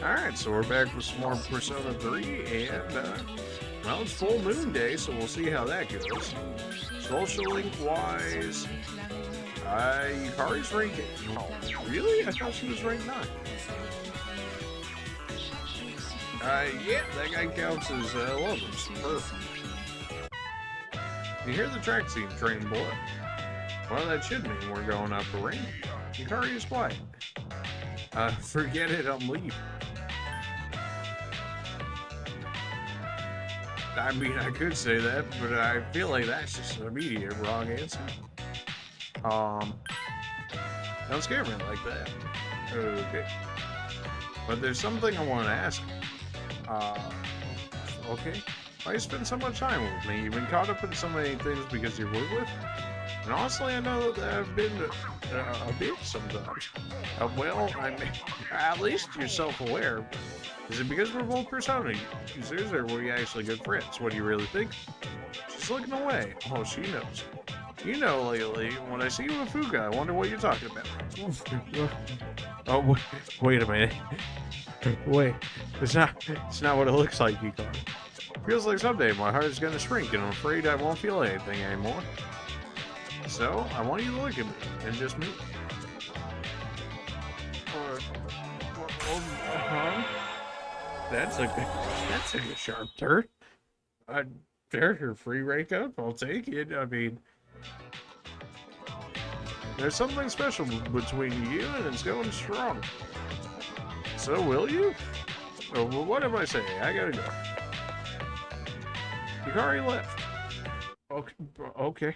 Alright, so we're back with some more Persona 3, and, well, it's full moon day, so we'll see how that goes. Social link-wise, Yukari's rank 8. Oh, really? I thought she was rank 9. Yeah, that guy counts as levels. Perfect. You hear the track scene train boy? Well, that should mean we're going up a rank. Yukari is quiet. Forget it, I'm leaving. I mean, I could say that, but I feel like that's just an immediate wrong answer. Don't scare me like that. Okay. But there's something I want to ask. Okay. Why you spend so much time with me? You've been caught up in so many things because you work with? And honestly, I know that I've been a bit sometimes. Well, I mean, at least you're self-aware. Is it because we're both Persona users, or were we actually good friends? What do you really think? She's looking away. Oh, she knows. You know, lately, when I see you with Fuka, I wonder what you're talking about. Oh, wait a minute. Wait, it's not what it looks like, Yukari. Feels like someday my heart is gonna shrink, and I'm afraid I won't feel anything anymore. So, I want you to look at me, and just me. That's a sharp turn. There's free rank up. I'll take it. I mean, there's something special between you, and it's going strong. So, will you? Oh, well, what am I saying? I gotta go. Yukari left. Okay.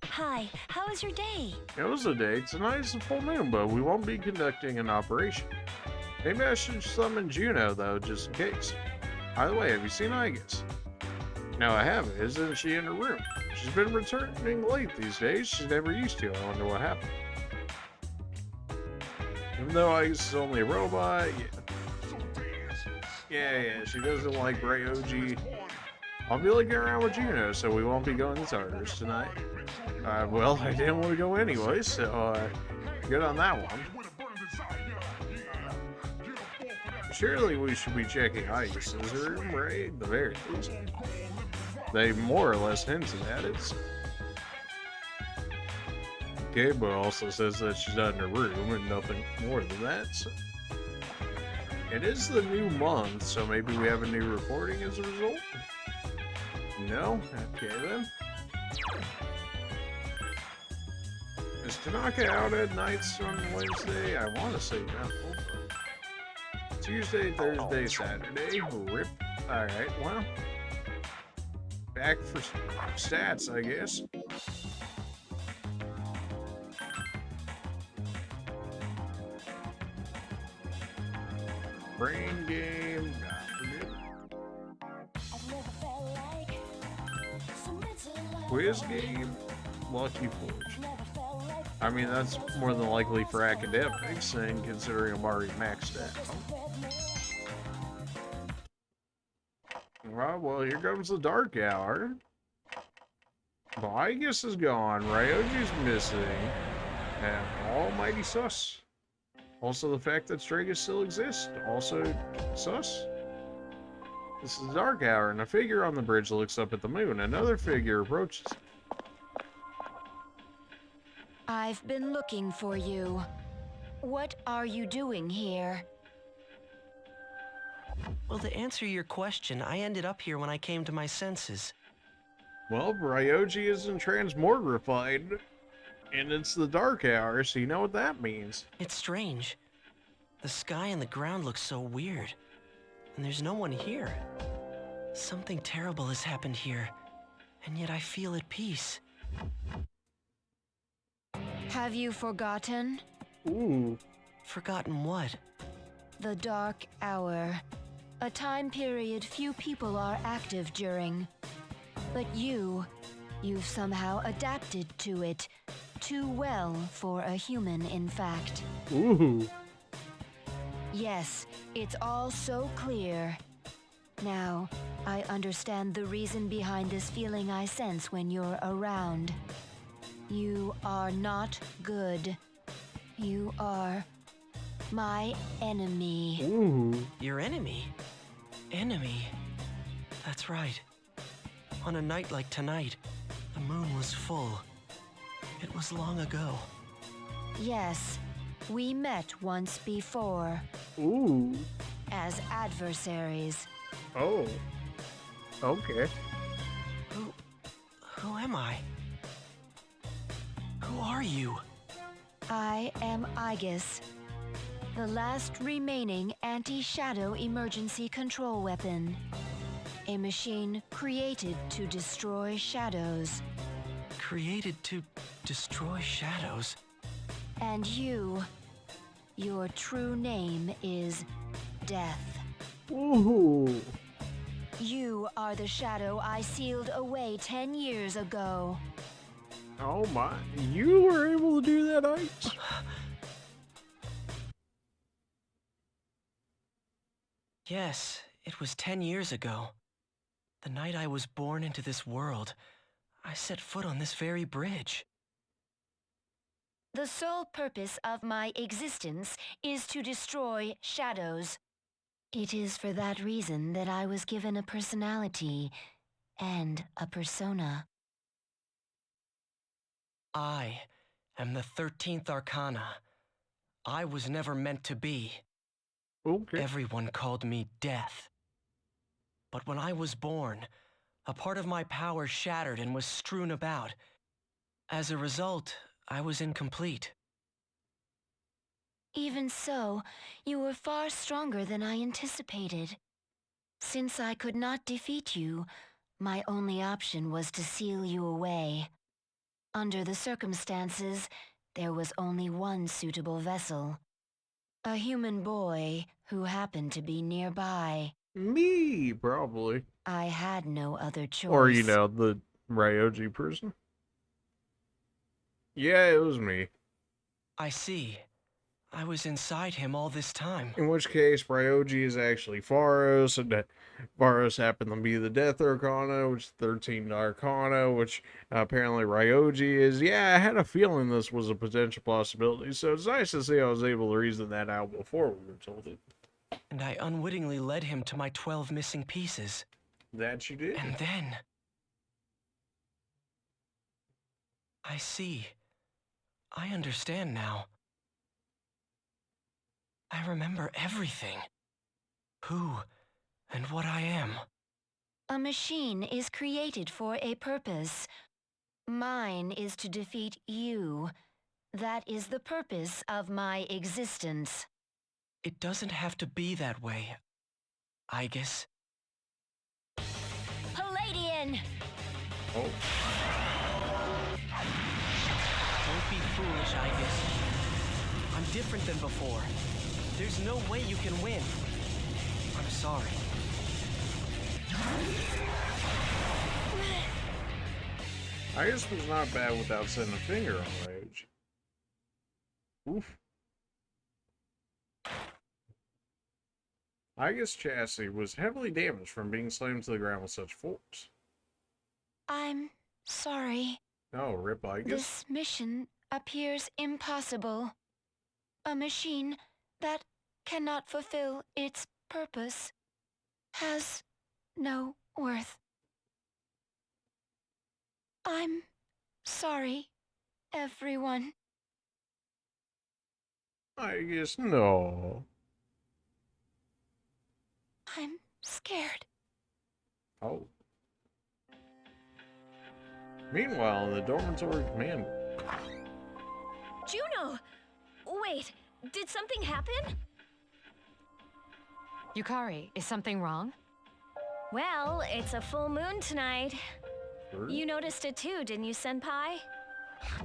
Hi, how was your day? It was a day. Tonight is a full moon, but we won't be conducting an operation. Maybe I should summon Juno, though, just in case. By the way, have you seen Igus? No, I haven't. Isn't she in her room? She's been returning late these days. She's never used to. I wonder what happened. Even though Igus is only a robot, yeah, she doesn't like Ryuji. I'll be looking around with Juno, so we won't be going to Tartarus tonight. Well, I didn't want to go anyway, so, good on that one. Surely we should be checking Igus's room, right? The very least. They more or less hinted at it. Okay, but also says that she's not in her room and nothing more than that. So. It is the new month, so maybe we have a new recording as a result? No? Okay then. Is Tanaka out at nights on Wednesday? I want to say no. Tuesday, Thursday, Saturday. Rip. Alright, well. Back for stats, I guess. Brain game. Quiz game. Lucky Forge. I mean, that's more than likely for academics, and considering I'm already maxed out. Well, here comes the dark hour. Vigus is gone, Ryuji's missing, and almighty sus. Also, the fact that Stragus still exists, also sus. This is the dark hour, and a figure on the bridge looks up at the moon. Another figure approaches. I've been looking for you. What are you doing here? Well, to answer your question, I ended up here when I came to my senses. Well, Ryuji isn't transmogrified, and it's the dark hour, so you know what that means. It's strange. The sky and the ground look so weird, and there's no one here. Something terrible has happened here, and yet I feel at peace. Have you forgotten? Ooh. Forgotten what? The dark hour. A time period few people are active during. But you've somehow adapted to it. Too well for a human, in fact. Ooh. Yes, it's all so clear. Now, I understand the reason behind this feeling I sense when you're around. You are not good. You are My enemy. Ooh. Your enemy? Enemy? That's right. On a night like tonight, the moon was full. It was long ago. Yes, we met once before. Ooh. As adversaries. Oh. Okay. Who am I? Who are you? I am Aegis, the last remaining anti-shadow emergency control weapon. A machine created to destroy shadows. Created to destroy shadows? And your true name is Death. Ooh. You are the shadow I sealed away 10 years ago. Oh my. You were able to do that, Ice? Yes, it was 10 years ago. The night I was born into this world, I set foot on this very bridge. The sole purpose of my existence is to destroy shadows. It is for that reason that I was given a personality and a persona. I am the 13th Arcana. I was never meant to be. Okay. Everyone called me Death. But when I was born, a part of my power shattered and was strewn about. As a result, I was incomplete. Even so, you were far stronger than I anticipated. Since I could not defeat you, my only option was to seal you away. Under the circumstances, there was only one suitable vessel. A human boy who happened to be nearby. Me, probably. I had no other choice. Or, you know, the Ryuji person. Yeah, it was me. I see. I was inside him all this time. In which case, Ryuji is actually Pharos, and that Pharos happened to be the Death Arcana, which is 13 Arcana, which apparently Ryuji is. Yeah, I had a feeling this was a potential possibility, so it's nice to see I was able to reason that out before we were told it. And I unwittingly led him to my 12 missing pieces. That you did. And then... I see. I understand now. I remember everything. Who and what I am. A machine is created for a purpose. Mine is to defeat you. That is the purpose of my existence. It doesn't have to be that way, I guess. Palladian! Oh. Don't be foolish, I guess. I'm different than before. There's no way you can win. I'm sorry. I guess was not bad without setting a finger on Rage. Oof. I guess Chassis was heavily damaged from being slammed to the ground with such force. I'm sorry. Oh, rip, I guess. This mission appears impossible. A machine that cannot fulfill its purpose has no worth. I'm sorry, everyone. I guess no. I'm scared. Oh. Meanwhile, in the dormitory command. Juno! Wait, did something happen? Yukari, is something wrong? Well, it's a full moon tonight. Sure. You noticed it too, didn't you, Senpai?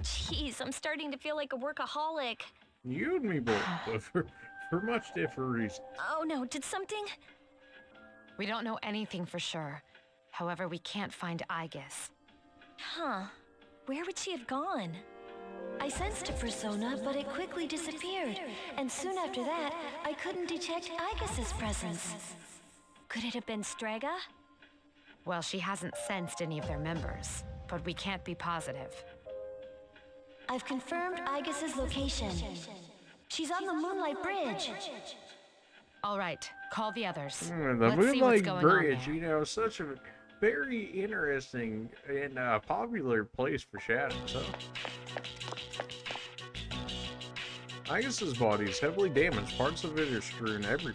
Jeez, I'm starting to feel like a workaholic. You and me both, but for much different reasons. Oh no, did something? We don't know anything for sure. However, we can't find Aegis. Huh. Where would she have gone? I sensed a persona, but it quickly disappeared. And soon after that, I couldn't detect Aegis's presence. Could it have been Strega? Well, she hasn't sensed any of their members, but we can't be positive. I've confirmed Aegis's location. She's on the Moonlight Bridge. All right, call the others. The Let's see what's Moonlight going Bridge, on there. you know, such a very interesting and popular place for shadows, huh? Igus's body is heavily damaged. Parts of it are strewn everywhere.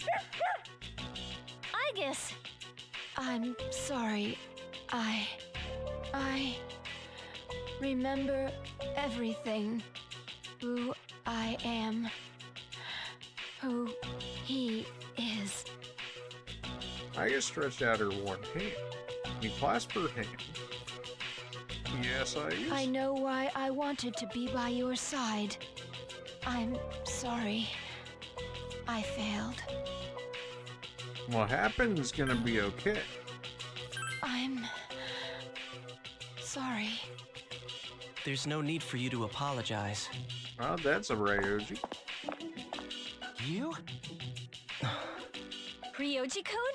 Igus! I'm sorry. I remember everything. Who I am. Who he is. Igus stretched out her one hand. He clasped her hand. Yes, Igus? I know why I wanted to be by your side. I'm sorry. I failed. What happened is gonna be okay. I'm sorry. There's no need for you to apologize. Well, that's a Ryuji. You? Ryoji-kun?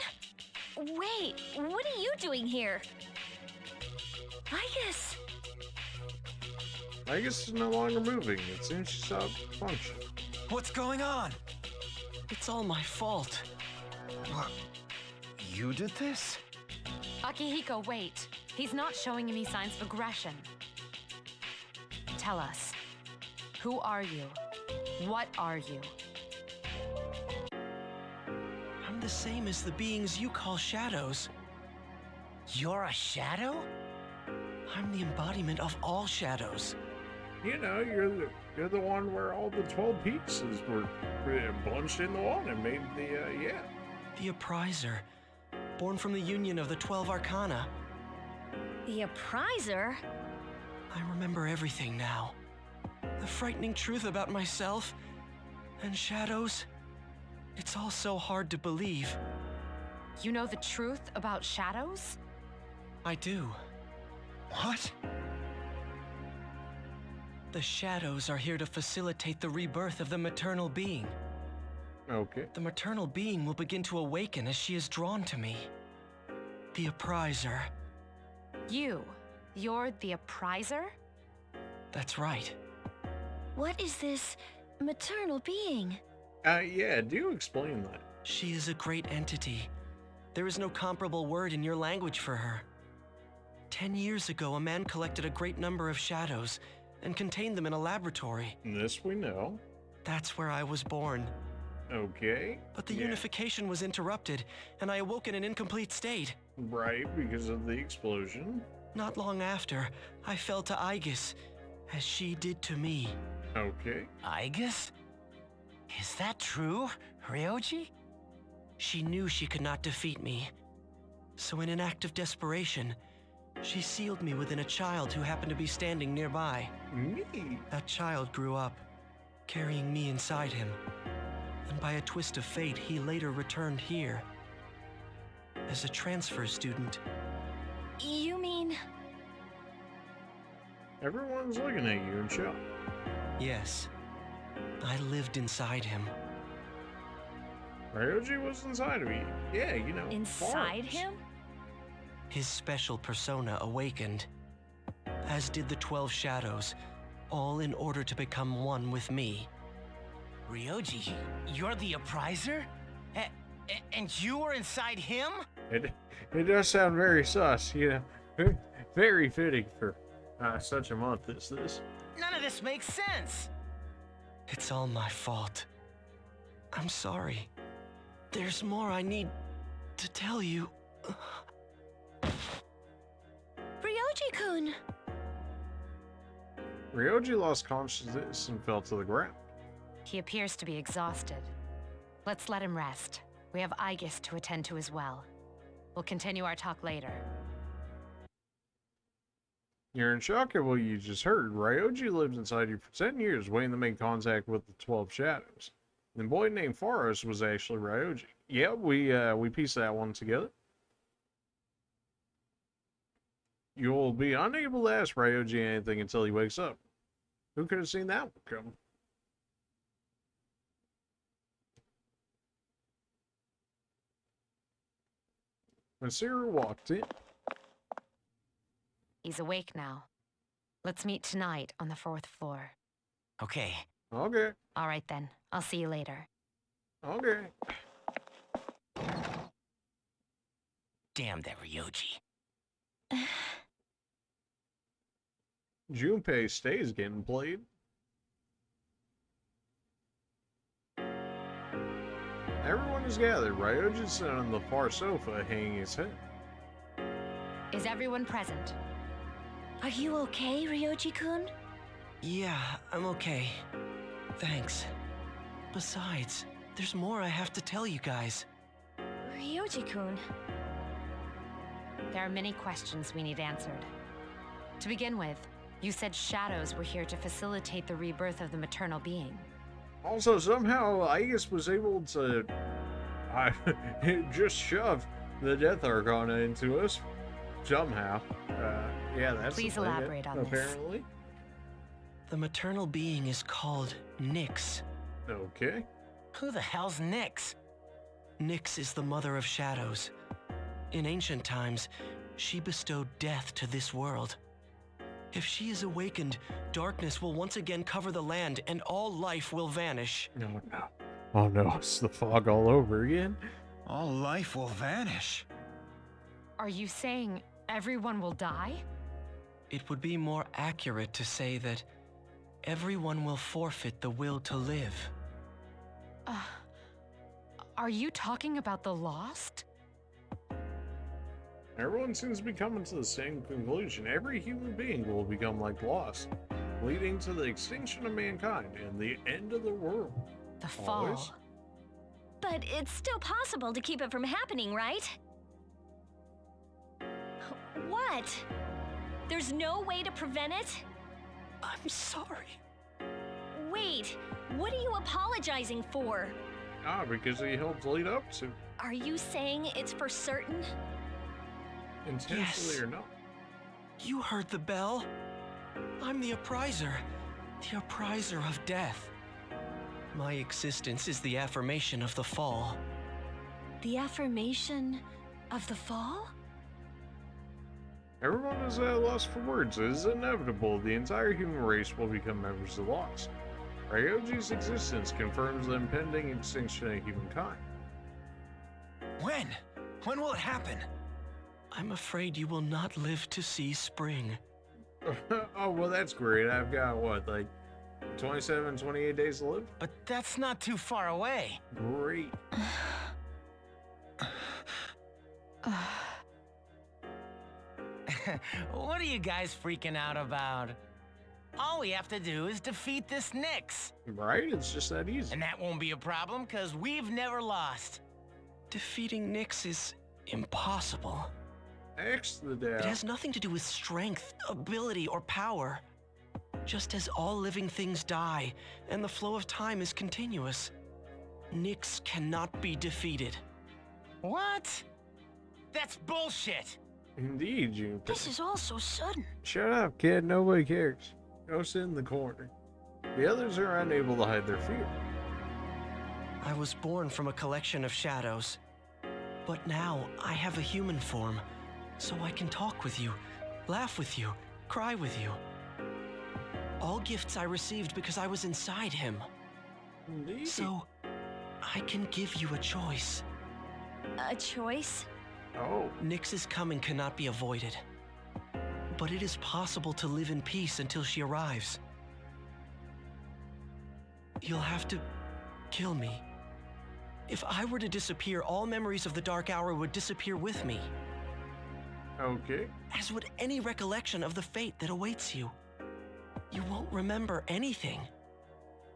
Wait, what are you doing here? Igus! Igus is no longer moving. It seems she stopped functioning. What's going on? It's all my fault. What? You did this? Akihiko, wait. He's not showing any signs of aggression. Tell us. Who are you? What are you? I'm the same as the beings you call shadows. You're a shadow? I'm the embodiment of all shadows. You know, you're the one where all the 12 pieces were bunched into one and made the, yeah. The Appriser, born from the union of the 12 Arcana. The Appriser? I remember everything now. The frightening truth about myself and shadows. It's all so hard to believe. You know the truth about shadows? I do. What? The shadows are here to facilitate the rebirth of the maternal being. Okay. The maternal being will begin to awaken as she is drawn to me. The Appriser. You're the Appriser? That's right. What is this maternal being? Yeah, do explain that. She is a great entity. There is no comparable word in your language for her. 10 years ago, a man collected a great number of shadows and contained them in a laboratory. This we know. That's where I was born. Okay. But the yeah. unification was interrupted, and I awoke in an incomplete state. Right, because of the explosion. Not long after, I fell to Igus, as she did to me. Okay. Igus? Is that true, Ryoji? She knew she could not defeat me. So in an act of desperation, she sealed me within a child who happened to be standing nearby. Me? That child grew up, carrying me inside him. And by a twist of fate, he later returned here. As a transfer student. You mean... Everyone's looking at you in shock. Yes. I lived inside him. Ryuji was inside of you. Yeah, you know. inside farms. him? His special persona awakened, as did the 12 shadows, all in order to become one with me. Ryoji, you're the Appriser? And you were inside him? It does sound very sus, you know. Very fitting for such a month as this. None of this makes sense. It's all my fault. I'm sorry. There's more I need to tell you. Ryoji-kun! Ryoji lost consciousness and fell to the ground. He appears to be exhausted. Let's let him rest. We have Igus to attend to as well. We'll continue our talk later. You're in shock at what you just heard. Ryoji lived inside you for 10 years, waiting to make contact with the 12 shadows. The boy named Faros was actually Ryuji. Yeah, we pieced that one together. You'll be unable to ask Ryuji anything until he wakes up. Who could have seen that one come? When Sarah walked in, He's awake now. Let's meet tonight on the 4th floor. Okay, Okay. All right then. I'll see you later. Okay. Damn that Ryuji. Junpei stays getting played. Everyone is gathered. Ryuji's sitting on the far sofa, hanging his head. Is everyone present? Are you okay, Ryoji-kun? Yeah, I'm okay. Thanks. Besides, there's more I have to tell you guys. Ryuji-kun. There are many questions we need answered. To begin with, you said shadows were here to facilitate the rebirth of the maternal being. Also, somehow, Aegis was able to just shove the Death Arcana into us. Somehow. Yeah, that's Please the thing, elaborate on this. apparently. The maternal being is called Nyx. Okay. Who the hell's Nyx? Nyx is the mother of shadows. In ancient times, she bestowed death to this world. If she is awakened, darkness will once again cover the land and all life will vanish. No, no. Oh no, it's the fog all over again. All life will vanish. Are you saying everyone will die? It would be more accurate to say that everyone will forfeit the will to live. Are you talking about the lost? Everyone seems to be coming to the same conclusion. Every human being will become like lost, leading to the extinction of mankind and the end of the world. The fall. Always. But it's still possible to keep it from happening, right? What? There's no way to prevent it? I'm sorry. Wait, what are you apologizing for? Ah, because he helped lead up to, Are you saying it's for certain? intentionally Yes. or not. You heard the bell. I'm the appriser of death. My existence is the affirmation of the fall. The affirmation of the fall? Everyone is at a loss for words. It is inevitable the entire human race will become members of the lost. Ryoji's existence confirms the impending extinction of humankind. When? When will it happen? I'm afraid you will not live to see spring. Oh, well, that's great. I've got, what, like 27, 28 days to live? But that's not too far away. Great. What are you guys freaking out about? All we have to do is defeat this Nyx. Right? It's just that easy. And that won't be a problem, because we've never lost. Defeating Nyx is impossible. X the It doubt. has nothing to do with strength, ability, or power. Just as all living things die, and the flow of time is continuous, Nyx cannot be defeated. What? That's bullshit. Indeed, Junpei. This is all so sudden. Shut up, kid. Nobody cares. Go sit in the corner. The others are unable to hide their fear. I was born from a collection of shadows. But now I have a human form, so I can talk with you, laugh with you, cry with you. All gifts I received because I was inside him. Indeed. So, I can give you a choice. A choice? Oh, Nyx's coming cannot be avoided. But it is possible to live in peace until she arrives. You'll have to kill me. If I were to disappear, all memories of the Dark Hour would disappear with me, okay. as would any recollection of the fate that awaits you. You won't remember anything.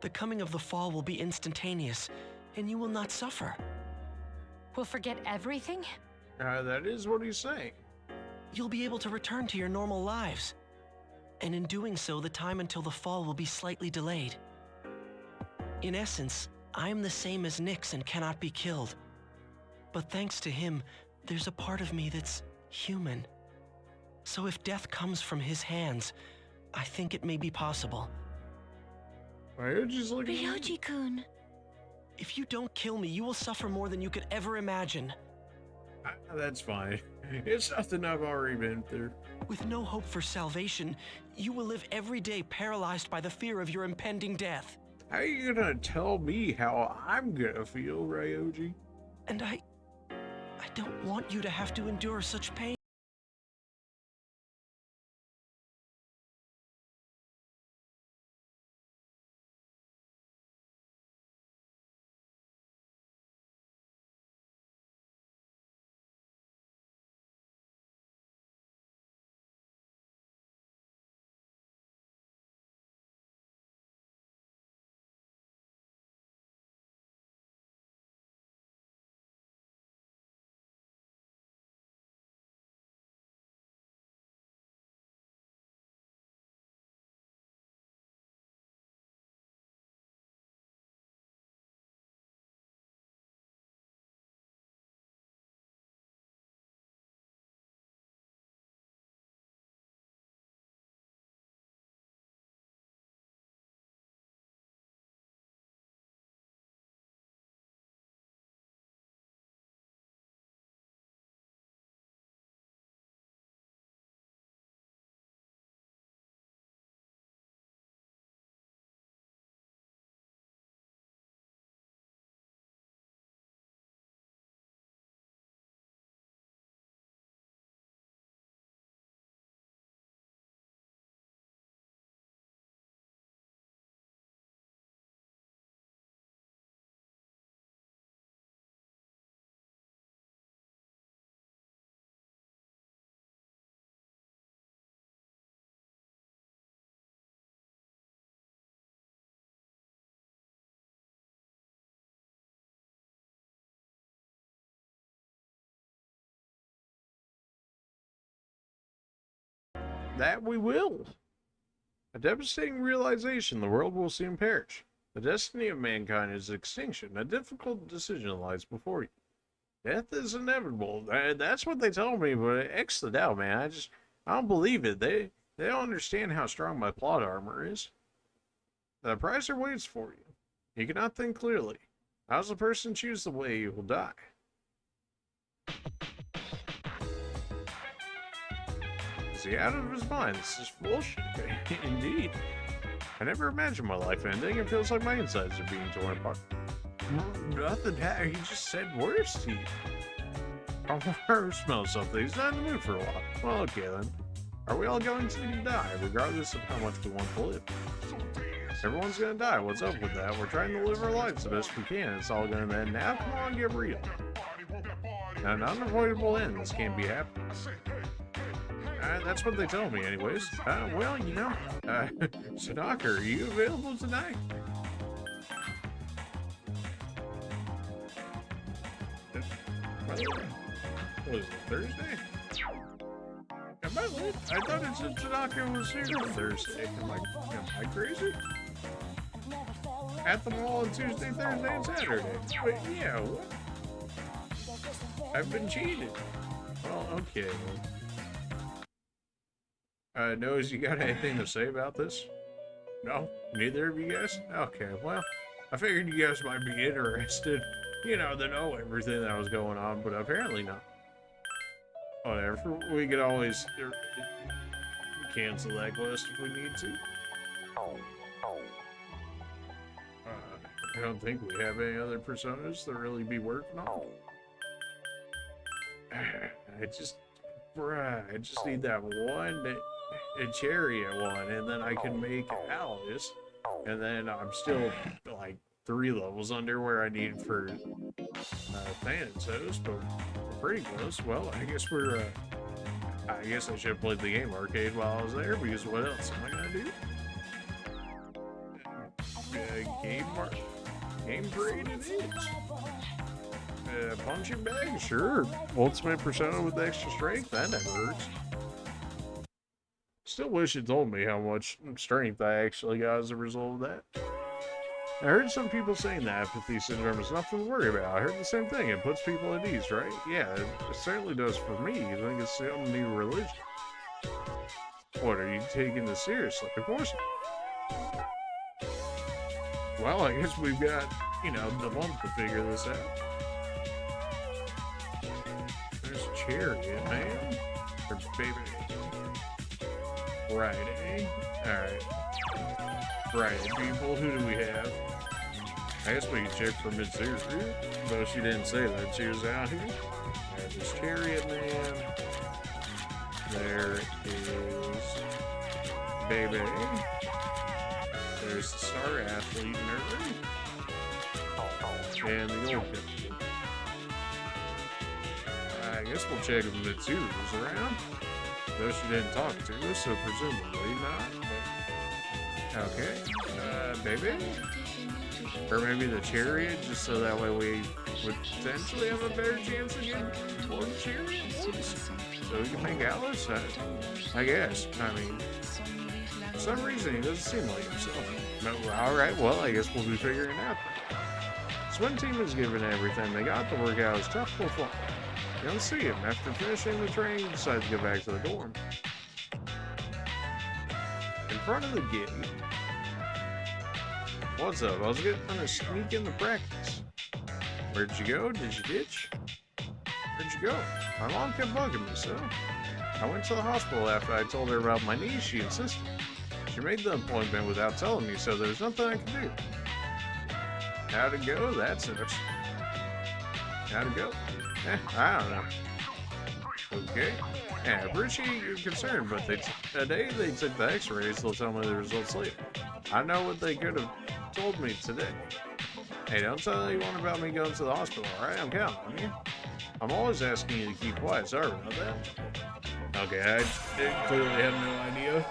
The coming of the fall will be instantaneous, and you will not suffer. We'll forget everything? That is what he's saying. You'll be able to return to your normal lives. And in doing so, the time until the fall will be slightly delayed. In essence, I am the same as Nyx and cannot be killed. But thanks to him, there's a part of me that's human. So if death comes from his hands, I think it may be possible. Ryoji's looking. Ryoji-kun. If you don't kill me, you will suffer more than you could ever imagine. That's fine. It's nothing I've already been through. With no hope for salvation, you will live every day paralyzed by the fear of your impending death. How are you gonna tell me how I'm gonna feel, Ryuji? And I don't want you to have to endure such pain. That we will. A devastating realization: the world will soon perish. The destiny of mankind is extinction. A difficult decision lies before you. Death is inevitable. That's what they told me, but X the doubt, man. I don't believe it. They don't understand how strong my plot armor is. The pricer waits for you. You cannot think clearly. How does a person choose the way he will die? Is he out of his mind? This is bullshit. Indeed. I never imagined my life ending. It feels like my insides are being torn apart. Nothing happened. He just said words to you. I want to smell something. He's not in the mood for a while. Well, okay then. Are we all going to die, regardless of how much we want to live? Everyone's gonna die. What's up with that? We're trying to live our lives the best we can. It's all gonna end now. Come on, get real. Now, an unavoidable end. This can't be happening. That's what they told me, anyways. Well, you know, Sadaka, are you available tonight? What is it, Thursday? Am I late? I thought it said Sadaka was here on Thursday. Am I crazy? At the mall on Tuesday, Thursday, and Saturday. But yeah, what? I've been cheated. Well, okay. Nose, you got anything to say about this? No? Neither of you guys? Okay, well, I figured you guys might be interested, you know, to know everything that was going on, but apparently not. Whatever, we could always cancel that quest if we need to. I don't think we have any other personas to really be working on. I just need that one, a chariot one, and then I can make Alice, and then I'm still like 3 levels under where I need for Thanatos, but we're pretty close. Well, I guess I guess I should have played the game arcade while I was there, because what else am I gonna do? Game parade it is. Punching bag, sure. Ultimate persona with extra strength, that never hurts. Still wish it told me how much strength I actually got as a result of that. I heard some people saying that apathy syndrome is nothing to worry about. I heard the same thing. It puts people at ease, right? Yeah, it certainly does for me. You think it's some new religion? What, are you taking this seriously? Of course not. Well, I guess we've got, you know, the month to figure this out. There's a chariot, man. Or baby. Friday. Alright. Right, people, who do we have? I guess we can check for Mitsuru, though she didn't say that she was out here. There's this Chariot Man. There is Baby. There's the Star Athlete Nerd. And the old kid. I guess we'll check if Mitsuru's around. Though she didn't talk to us, so presumably not. But okay. Baby? Or maybe the Chariot, just so that way we would potentially have a better chance of getting more Chariot boys. So we can hang out with us? I guess. I mean, for some reason he doesn't seem like himself. No, alright, well, I guess we'll be figuring it out. Swim team is given everything they got to work out as tough before. You don't see him. After finishing the training, he decides to go back to the dorm. In front of the gate. What's up? I was gonna sneak into practice. Where'd you go? Did you ditch? Where'd you go? My mom kept bugging me, so I went to the hospital after I told her about my knee. She insisted. She made the appointment without telling me, so there was nothing I could do. How'd it go? That's it. How'd it go? I don't know. Okay. Yeah, I appreciate your concern, but today they took the x-rays. They'll tell me the results later. I know what they could have told me today. Hey, don't tell anyone about me going to the hospital, alright? I'm counting on you. I'm always asking you to keep quiet. Sorry about that. Okay, I clearly have no idea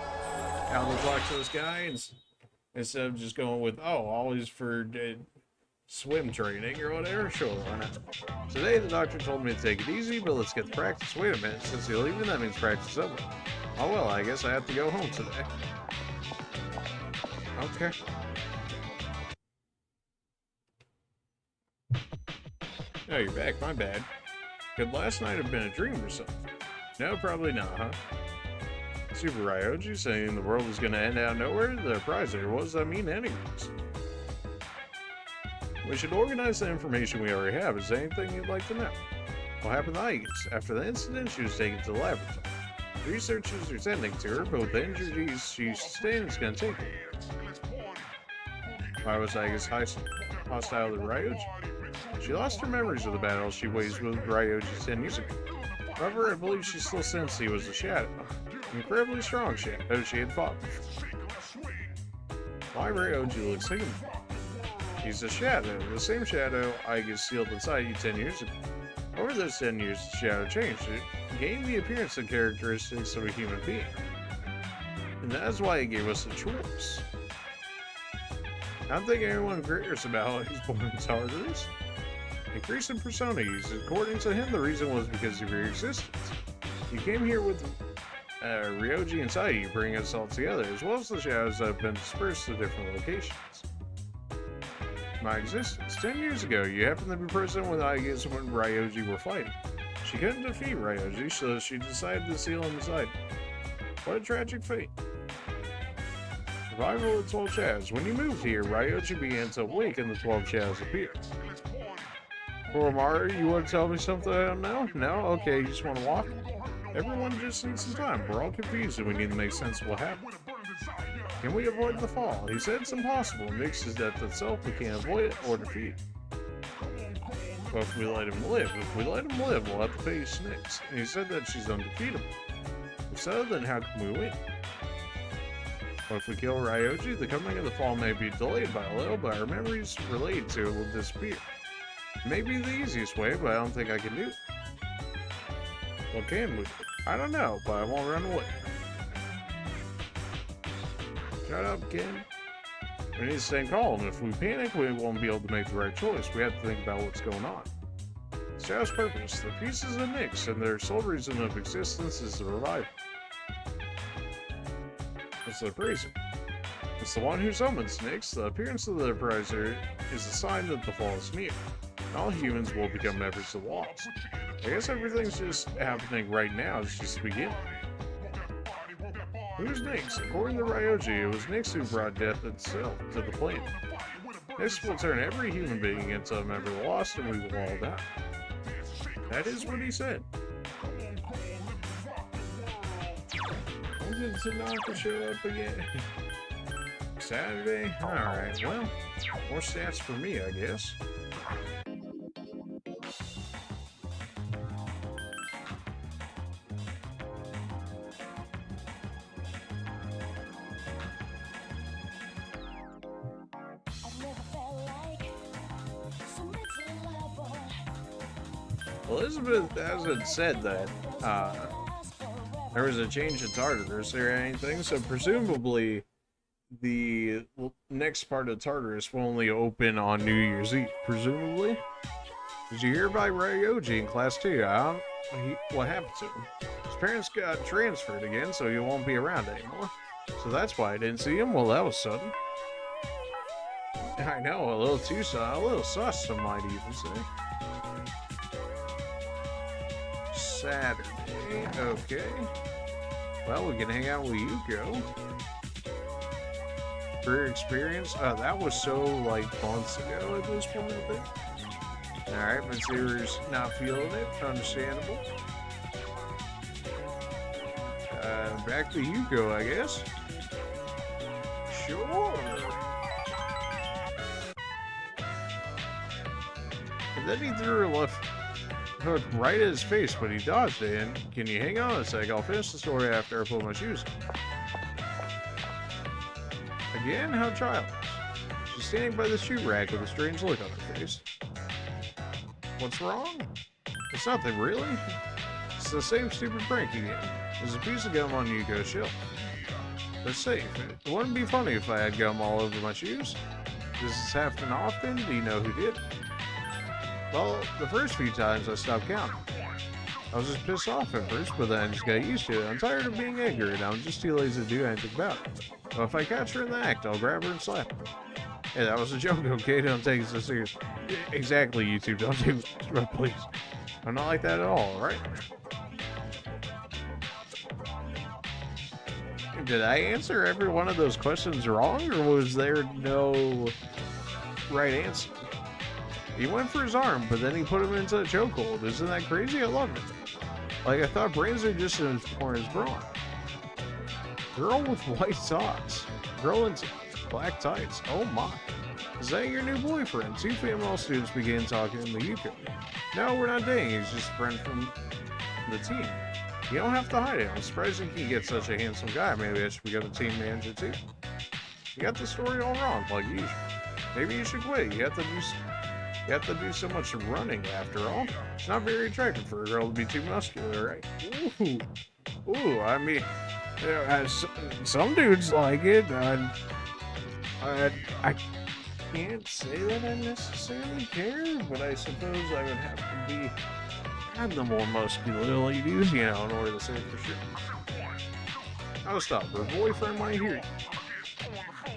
how to talk to this guy instead of just going with, oh, always for swim training or whatever. Sure, why not? Today the doctor told me to take it easy, but let's get to practice. Wait a minute, since you're leaving, that means practice over. Oh well, I guess I have to go home today. Okay. Oh, you're back. My bad. Could last night have been a dream or something? No, probably not, huh? Super Ryuji saying the world was gonna end out of nowhere? The prize there. What does that mean anyways? We should organize the information we already have. Is there anything you'd like to know? What happened to Aigis? After the incident, she was taken to the laboratory. Researchers are tending to her, but with the injuries she sustained, it's gonna take her. Why was Aigis hostile to Ryuji? She lost her memories of the battle she waged with Ryuji 10 years ago. However, I believe she still sensed he was a shadow. An incredibly strong shadow she had fought before. Why Ryuji looks like him? He's a shadow, the same shadow Aigis sealed inside you 10 years ago. Over those 10 years, the shadow changed. It gained the appearance and characteristics of a human being. And that's why he gave us a choice. I don't think anyone cares about how he's born his arteries. Increase in persona use. According to him, the reason was because of your existence. You came here with Ryuji inside you, bringing us all together, as well as the shadows that have been dispersed to different locations. My existence. 10 years ago, you happened to be present when Aigis and Ryuji were fighting. She couldn't defeat Ryuji, so she decided to seal him inside. What a tragic fate. Survival of 12 shadows. When you moved here, Ryuji began to awaken, the 12 shadows appeared. Koromaru, you want to tell me something I don't know? No? Okay, you just want to walk? Everyone just needs some time. We're all confused and we need to make sense of what happened. Can we avoid the fall? He said it's impossible. Nyx is death itself. We can't avoid it or defeat it. But if we let him live, we'll have to face Nyx. And he said that she's undefeatable. If so, then how can we win? But if we kill Ryuji, the coming of the fall may be delayed by a little, but our memories related to it will disappear. It may be the easiest way, but I don't think I can do it. What can we do? I don't know, but I won't run away. Shut up, kid. We need to stay calm. If we panic, we won't be able to make the right choice. We have to think about what's going on. Shadow's purpose. The pieces of Nyx, and their sole reason of existence is the revival. It's the appraiser. It's the one who summons Nyx. The appearance of the appraiser is a sign that the fall is near. And all humans will become members of the walls. I guess everything's just happening right now. It's just the beginning. Who's Nyx? According to Ryuji, it was Nyx who brought death itself to the planet. Nyx will turn every human being into a member of the Lost, and we will all die. That is what he said. When did Tanaka show up again? Saturday? Alright, well, more stats for me, I guess. Elizabeth hasn't said that there was a change in Tartarus or anything, so presumably the next part of Tartarus will only open on New Year's Eve, presumably. Did you hear about Ryuji in class 2? What happened to him? His parents got transferred again, so he won't be around anymore. So that's why I didn't see him. Well, that was sudden. I know, a little too sus, a little sus, some might even say. Saturday, okay. Well, we can hang out with Yuko. Career experience? That was so, like, months ago at this point, I think. Alright, Mitsuru's not feeling it. Understandable. Back to Yuko, I guess. Sure. And then he threw her left hook right at his face, but he dodged it. And can you hang on a sec? I'll finish the story after I put my shoes on. Again, how childish. She's standing by the shoe rack with a strange look on her face. What's wrong? It's nothing, really. It's the same stupid prank again. There's a piece of gum on Yuko's shelf. They're safe. It wouldn't be funny if I had gum all over my shoes. Does this happen often? Do you know who did? Well, the first few times I stopped counting. I was just pissed off at first, but then I just got used to it. I'm tired of being angry, and I'm just too lazy to do anything about it. But if I catch her in the act, I'll grab her and slap her. Hey, that was a joke, okay? Don't take it so serious. Exactly, YouTube. Don't take it, please. I'm not like that at all, alright? Did I answer every one of those questions wrong, or was there no right answer? He went for his arm, but then he put him into a chokehold. Isn't that crazy? I love it. Like, I thought brains are just as important as brawn. Girl with white socks. Girl in black tights. Oh my. Is that your new boyfriend? Two female students began talking in the Yuko. No, we're not dating. He's just a friend from the team. You don't have to hide it. I'm surprised you can get such a handsome guy. Maybe I should become a team manager too. You got the story all wrong, like usual. Maybe you should quit. You have to do so much running after all. It's not very attractive for a girl to be too muscular, right? Ooh, I mean, some dudes like it. I can't say that I necessarily care, but I suppose I would have to be the more muscular ladies, you know, in order to say it for sure. I'll stop. Her boyfriend might hear you.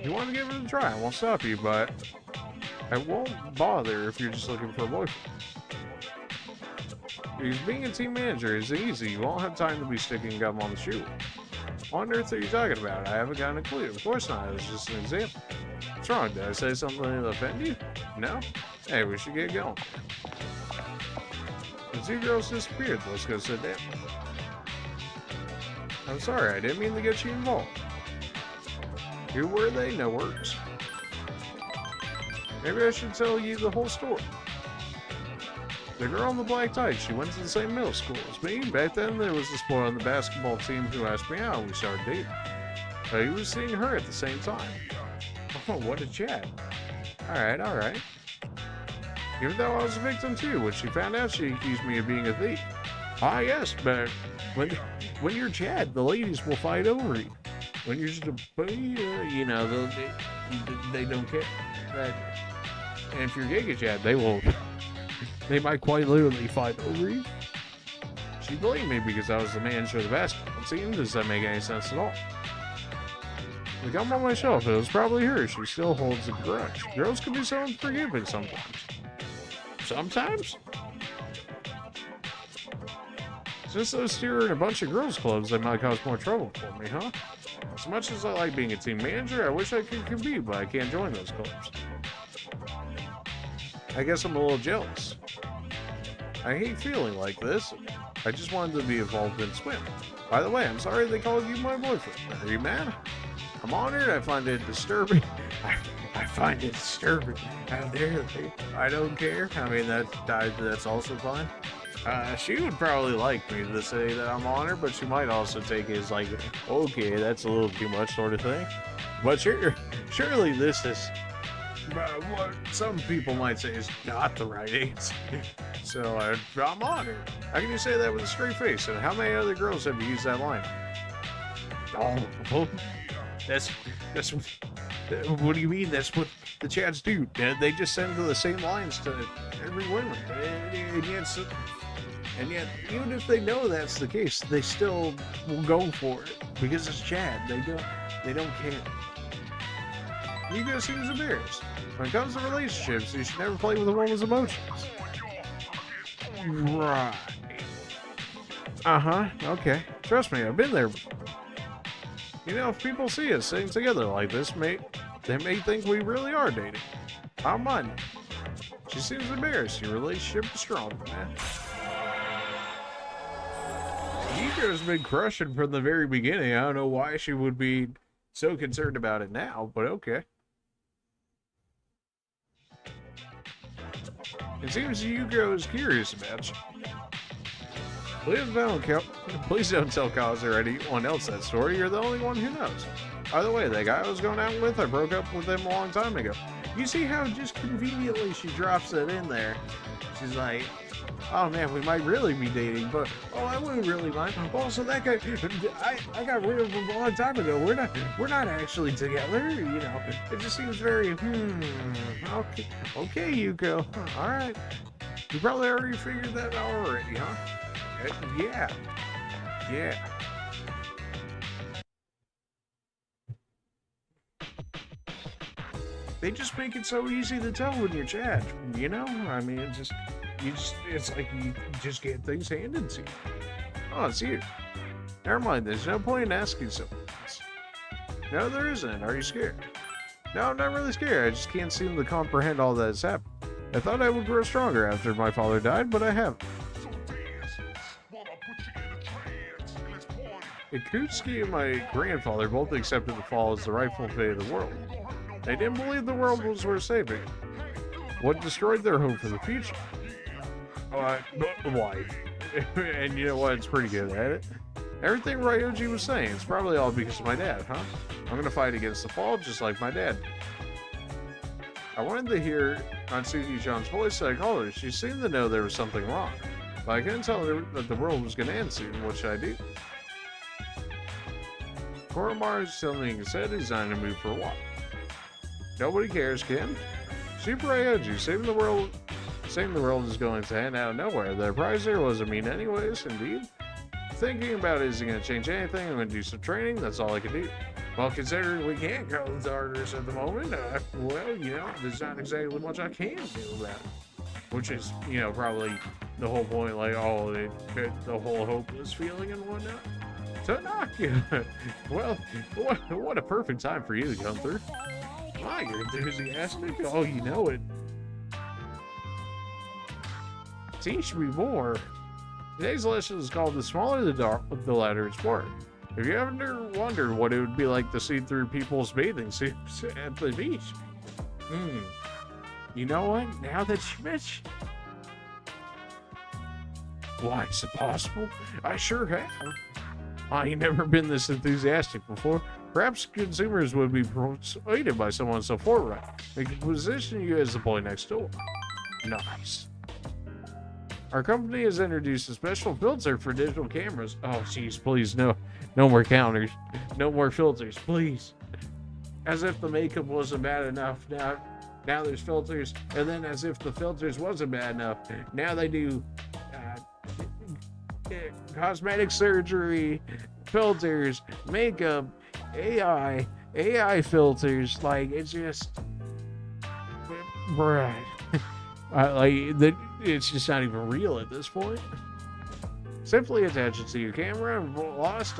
You want to give it a try, I won't stop you, but I won't bother if you're just looking for a boyfriend. Because being a team manager is easy. You won't have time to be sticking gum on the shoe. What on earth are you talking about? I haven't gotten a clue. Of course not. It was just an example. What's wrong? Did I say something that offend you? No? Hey, we should get going. The two girls disappeared. Let's go sit down. I'm sorry. I didn't mean to get you involved. Who were they? No words. Maybe I should tell you the whole story. The girl in the black tights, she went to the same middle school as me. Back then, there was this boy on the basketball team who asked me out, and we started dating. He was seeing her at the same time. Oh, what a chat. Alright. Even though I was a victim too, when she found out, she accused me of being a thief. Ah, yes, but when you're Chad, the ladies will fight over you. When you're just a boy, you know, they don't care. And if you're Giga Chad, they might quite literally fight over you. She blamed me because I was the manager of the basketball team. Does that make any sense at all? The gum on my shelf, it was probably her. She still holds a grudge. Girls can be so unforgiving sometimes. Sometimes? Since those two are in a bunch of girls' clubs, they might cause more trouble for me, huh? As much as I like being a team manager, I wish I could compete, but I can't join those clubs. I guess I'm a little jealous. I hate feeling like this. I just wanted to be involved in swim. By the way, I'm sorry they called you my boyfriend. Are you mad? I'm honored. I find it disturbing. I find it disturbing. How dare they? I don't care. I mean, that's also fine. She would probably like me to say that I'm honored, but she might also take it as like, okay, that's a little too much sort of thing. But surely this is what some people might say is not the right answer. So I'm honored. How can you say that with a straight face? And how many other girls have you used that line? Oh, that's what do you mean? That's what the chats do. They just send the same lines to every woman, and yet, even if they know that's the case, they still will go for it because it's Chad. They don't care. Yugo seems embarrassed. When it comes to relationships, you should never play with a woman's emotions. Right. Okay. Trust me, I've been there. You know, if people see us sitting together like this, they may think we really are dating. I don't mind. She seems embarrassed. Your relationship is strong, man. Yugo's been crushing from the very beginning. I don't know why she would be so concerned about it now, but okay. It seems Yugo is curious about you. Please don't tell Kaz or anyone else that story. You're the only one who knows. By the way, that guy I was going out with, I broke up with him a long time ago. You see how just conveniently she drops it in there. She's like, oh man, we might really be dating, but I wouldn't really mind. Also, that guy, I got rid of him a long time ago. We're not actually together. You know, it just seems very okay, Yuko. All right, you probably already figured that out already, huh? Yeah. They just make it so easy to tell when you're Chad, you know? I mean, it's like you just get things handed to you. Oh, it's you. Never mind, there's no point in asking someone else. No, there isn't. Are you scared? No, I'm not really scared. I just can't seem to comprehend all that has happened. I thought I would grow stronger after my father died, but I haven't. Ikutsuki and my grandfather both accepted the fall as the rightful fate of the world. They didn't believe the world was worth saving. What destroyed their hope for the future? Life. And you know what? It's pretty good at it. Everything Ryuji was saying, it's probably all because of my dad, huh? I'm gonna fight against the fall just like my dad. I wanted to hear Natsuki-chan's voice, so I called her. She seemed to know there was something wrong. But I couldn't tell her that the world was gonna end soon. What should I do? Koromaru's telling me instead he's not in a mood for a walk. Nobody cares, Ken. Super Ryuji, saving the world is going to end out of nowhere. The prize there wasn't mean anyways, indeed. Thinking about it isn't going to change anything. I'm going to do some training, that's all I can do. Well, considering we can't go to Tartarus at the moment, well, you know, there's not exactly much I can do about it. Which is, you know, probably the whole point, like, the whole hopeless feeling and whatnot. Tanaka! Well, what a perfect time for you to come through. Ah, you're enthusiastic? Oh, you know it. Teach me more. Today's lesson is called The Smaller the Ladder It's Work. If you ever wondered what it would be like to see through people's bathing suits at the beach. You know what? Now that you mention, why, is it possible? I sure have. I ain't never been this enthusiastic before. Perhaps consumers would be persuaded by someone so forward. They could position you as the boy next door. Nice. Our company has introduced a special filter for digital cameras. Oh, jeez, please, no more counters. No more filters, please. As if the makeup wasn't bad enough. Now there's filters. And then as if the filters wasn't bad enough, now they do cosmetic surgery, filters, makeup, AI filters. Like, it's just, bruh. It's just not even real at this point. Simply attach it to your camera and lost.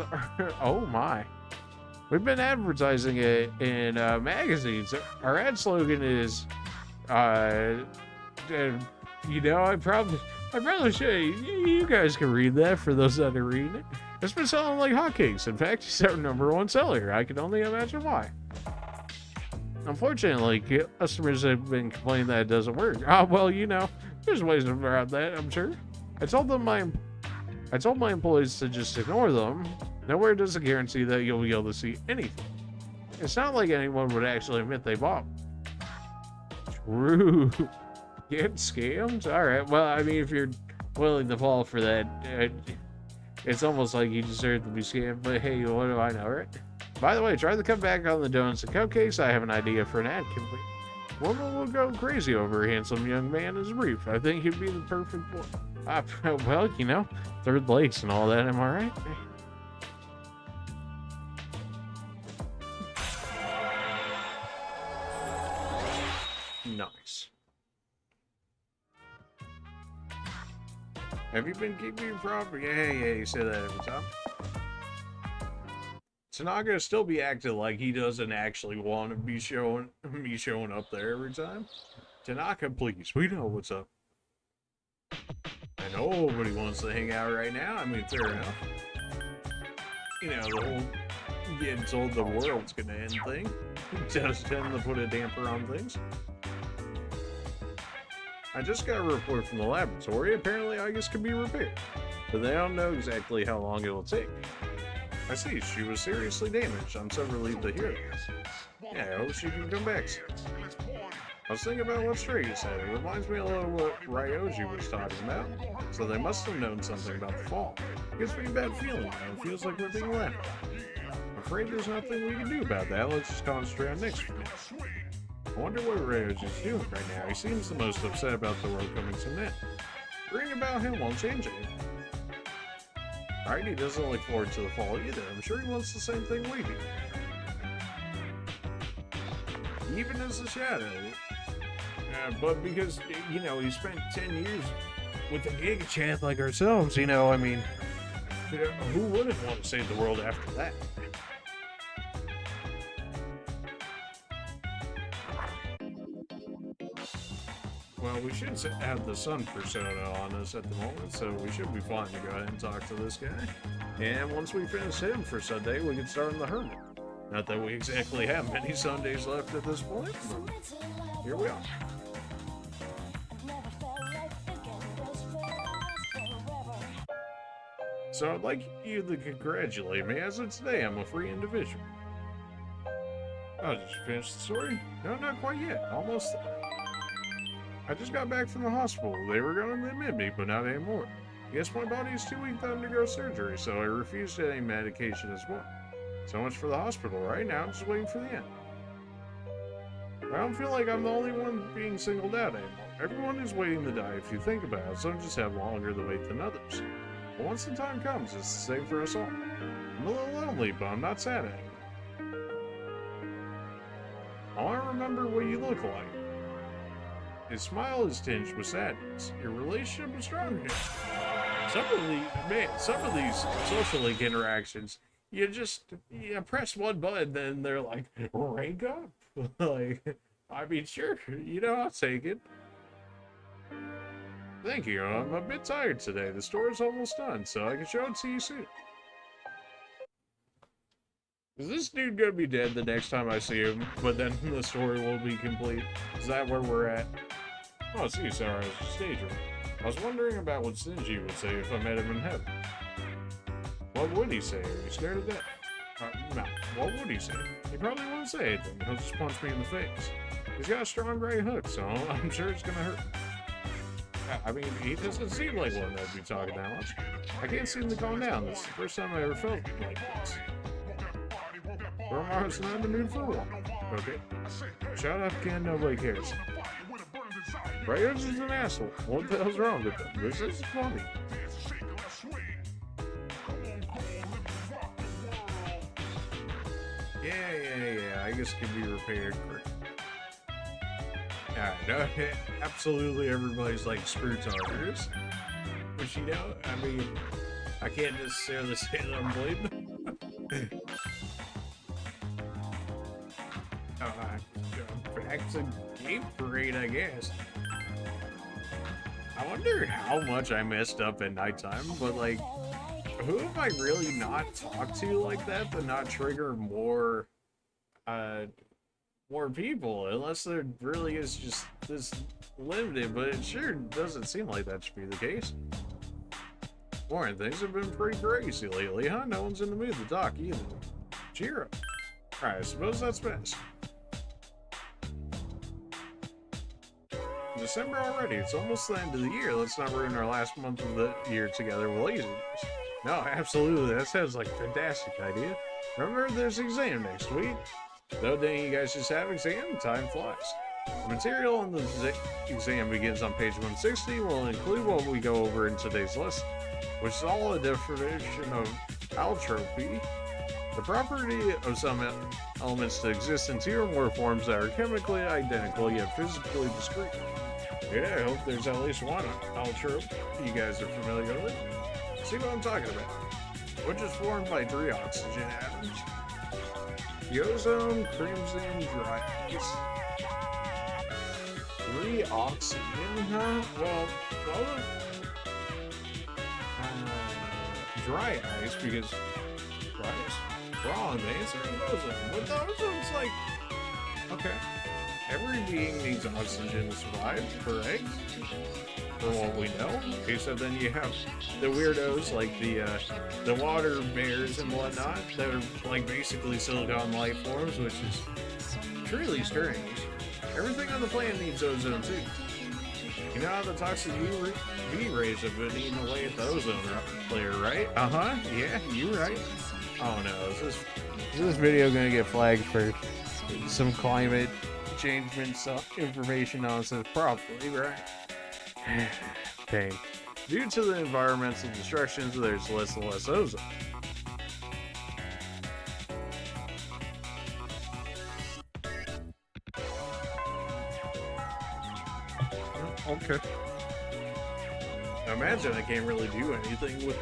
Oh my. We've been advertising it in magazines. Our ad slogan is, you know, I probably should. You guys can read that for those that are reading it. It's been selling like hotcakes. In fact, it's our #1 seller. I can only imagine why. Unfortunately, customers have been complaining that it doesn't work. Ah, well, you know, there's ways around that, I'm sure. I told my employees to just ignore them. Nowhere does it guarantee that you'll be able to see anything. It's not like anyone would actually admit they bought. True. Get scammed? Alright, well, I mean, if you're willing to fall for that, it's almost like you deserve to be scammed, but hey, what do I know, right? By the way, try to cut back on the donuts and cupcakes. I have an idea for an ad campaign. Woman will go crazy over a handsome young man as a brief. I think he'd be the perfect one. Well, you know, third place and all that, am I right? Nice. Have you been keeping your property? Yeah, you say that every time. Tanaka still be acting like he doesn't actually want to be showing up there every time. Tanaka, please, we know what's up. I know nobody wants to hang out right now. I mean, fair enough. You know, the whole getting told the world's gonna end thing does tend to put a damper on things. I just got a report from the laboratory. Apparently, Igus can be repaired, but they don't know exactly how long it will take. I see, she was seriously damaged. I'm so relieved to hear this. Yeah, I hope she can come back soon. I was thinking about what Stray said. It reminds me a little of what Ryuji was talking about. So they must have known something about the fall. It gives me a bad feeling now. It feels like we're being left. I'm afraid there's nothing we can do about that. Let's just concentrate on next week. I wonder what Ryuji's doing right now. He seems the most upset about the world coming to an end. Reading about him won't change it. Right, he doesn't look forward to the fall either. I'm sure he wants the same thing we do. Even as a shadow. But because, you know, he spent 10 years with a Giga Chad like ourselves, you know, I mean, who wouldn't want to save the world after that? Well, we should have the sun persona on us at the moment, so we should be fine to go ahead and talk to this guy. And once we finish him for Sunday, we can start on the Hermit. Not that we exactly have many Sundays left at this point, but here we are. So I'd like you to congratulate me, as of today I'm a free individual. Oh, did you finish the story? No, not quite yet. Almost there. I just got back from the hospital. They were going to admit me, but not anymore. I guess my body is too weak to undergo surgery, so I refused any medication as well. So much for the hospital. Right now, I'm just waiting for the end. I don't feel like I'm the only one being singled out anymore. Everyone is waiting to die if you think about it. Some just have longer to wait than others. But once the time comes, it's the same for us all. I'm a little lonely, but I'm not sad anymore. I want to remember what you look like. His smile is tinged with sadness. Your relationship is strong again. Some of these social link interactions, you press one button, then they're like, rank up. Like, I mean, sure, you know, I'll take it. Thank you. I'm a bit tired today. The store is almost done, so I can show it to you soon. Is this dude gonna be dead the next time I see him, but then the story will be complete? Is that where we're at? Oh, see, Sarah's stage room. I was wondering about what Shinji would say if I met him in heaven. What would he say? Are you scared of death? No. What would he say? He probably won't say anything. He'll just punch me in the face. He's got a strong right hook, so I'm sure it's gonna hurt. I mean, he doesn't seem like one that'd be talking that much. I can't seem to calm down. This is the first time I ever felt like this. Romar's not in the mood for a walk. Okay. Shut up, Ken. Nobody cares. Ryuji's an asshole. What the hell's wrong with him? This is funny. Yeah. I guess it can be repaired quick. No, absolutely everybody's like screw talkers. But you know, I mean, I can't necessarily say that I'm blaming. Back to Game Parade, I guess. I wonder how much I messed up at nighttime, but like, who have I really not talked to like that to not trigger more people? Unless there really is just this limited, but it sure doesn't seem like that should be the case. Warren, things have been pretty crazy lately, huh? No one's in the mood to talk either. Cheer up. Alright, I suppose that's best. December already. It's almost the end of the year. Let's not ruin our last month of the year together with laziness. No, absolutely. That sounds like a fantastic idea. Remember, there's exam next week. No day you guys just have exam, time flies. The material on the exam begins on page 160. Will include what we go over in today's lesson, which is all a definition of allotropy, the property of some elements to exist in two or more forms that are chemically identical yet physically discrete. Yeah, I hope there's at least one allotrope you guys are familiar with. See what I'm talking about? Which is formed by 3 oxygen atoms. The ozone, crimson, dry ice. 3 oxygen, huh? Well, dry ice, because dry ice? Wrong, the answer is ozone. But the ozone's like, okay. Every being needs oxygen to survive, correct? For what we know. Okay, so then you have the weirdos like the water bears and whatnot that are like basically silicon life forms, which is truly strange. Everything on the planet needs ozone too. You know how the toxic UV rays have been eating away at the ozone layer, right? Uh-huh, yeah, you're right. Oh no, is this video gonna get flagged for some climate changement information nonsense? Probably, right? Pain. Due to the environmental destruction, there's less and less ozone. Okay. Now imagine I can't really do anything with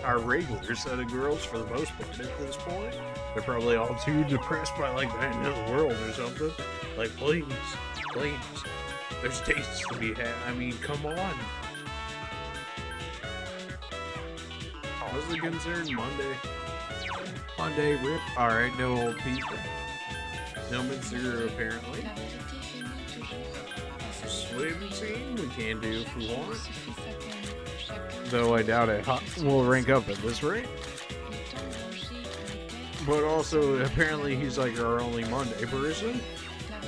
our regular set of girls for the most part at this point. They're probably all too depressed by like the end of the world or something. Like, please, there's dates to be had. I mean, come on. What's the concern? Monday, rip. Alright, no old people. No Mitsuru, apparently. Swim team, we can do if we want. Though I doubt it will rank up at this rate. But also, apparently he's like our only Monday person.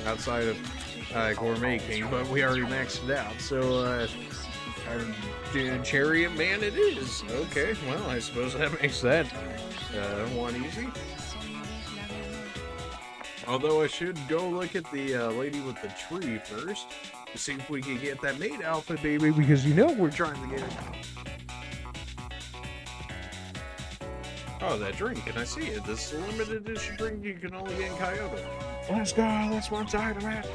Outside of Gourmet King, but we already maxed it out. So, Chariot Man it is. Okay, well, I suppose that makes that one easy. Although I should go look at the lady with the tree first to see if we can get that maid outfit, baby, because you know we're trying to get it. Oh, that drink, and I see it. This is a limited edition drink you can only get in Kyoto. Let's go, that's what I'm talking about.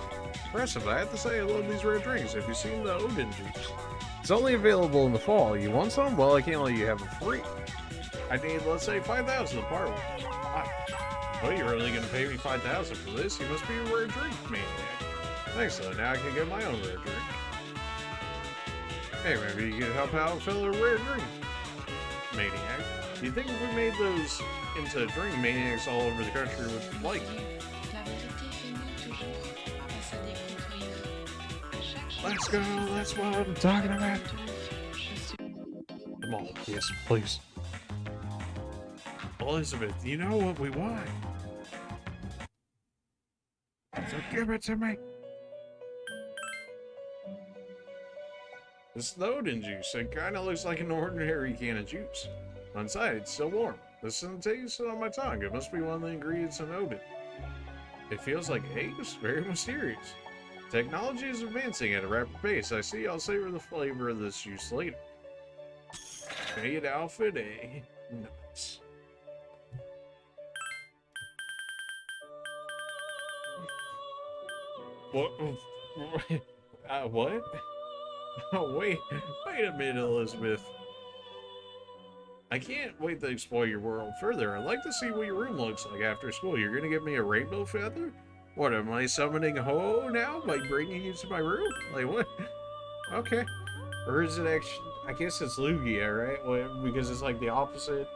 Impressive, I have to say I love these rare drinks. Have you seen the Odin juice? It's only available in the fall. You want some? Well, I can't let you have it free. I need, let's say, 5,000 to part with. Wow. Well, you're really going to pay me 5,000 for this? You must be a rare drink maniac. Thanks, though. Now I can get my own rare drink. Hey, maybe you could help out fill a rare drink maniac. Do you think if we made those into drink maniacs all over the country would like it? Let's go, that's what I'm talking about. Come on, yes, please. Elizabeth, you know what we want. So give it to me. This is the Odin juice. It kind of looks like an ordinary can of juice. Inside, it's still warm. Listen to the taste on my tongue. It must be one of the ingredients in Odin. It feels like eggs. Very mysterious. Technology is advancing at a rapid pace. I see. I'll savor the flavor of this juice later. Made outfit A. Nuts. What? What? Oh, wait a minute, Elizabeth. I can't wait to explore your world further. I'd like to see what your room looks like after school. You're gonna give me a rainbow feather? What, am I summoning Ho now by bringing you to my room? Like, what? Okay. Or is it I guess it's Lugia, right? Well, because it's like the opposite.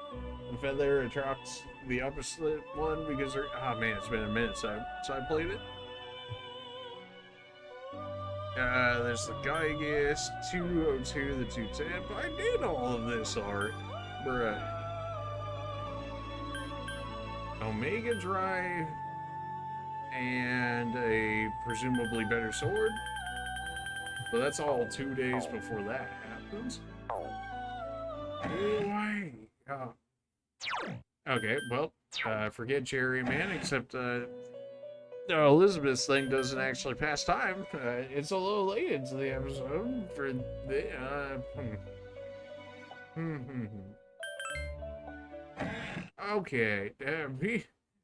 The feather attracts the opposite one because they're. Oh man, it's been a minute since I played it. There's the Gygus, 202, the 210. But I did all of this art, bruh. Omega Drive and a presumably better sword. But that's all 2 days before that happens. Why? Oh. Okay, well, forget Jerry, man, except, Elizabeth's thing doesn't actually pass time. It's a little late into the episode for the, Okay,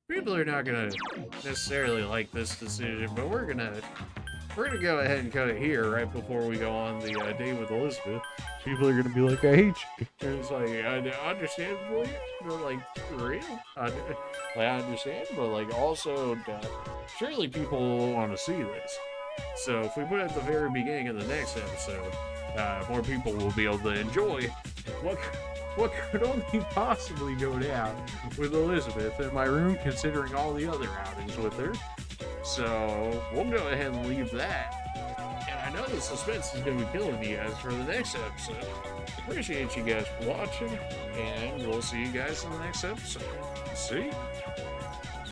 people are not gonna necessarily like this decision, but we're gonna go ahead and cut it here right before we go on the date with Elizabeth. People are gonna be like, I hate you. And it's like, understandably, but like, for real? I understand, but like, also, surely people want to see this. So if we put it at the very beginning of the next episode, more people will be able to enjoy what could only possibly go down with Elizabeth in my room, considering all the other outings with her. So we'll go ahead and leave that. And I know the suspense is going to be killing you guys for the next episode. Appreciate you guys for watching, and we'll see you guys in the next episode. See?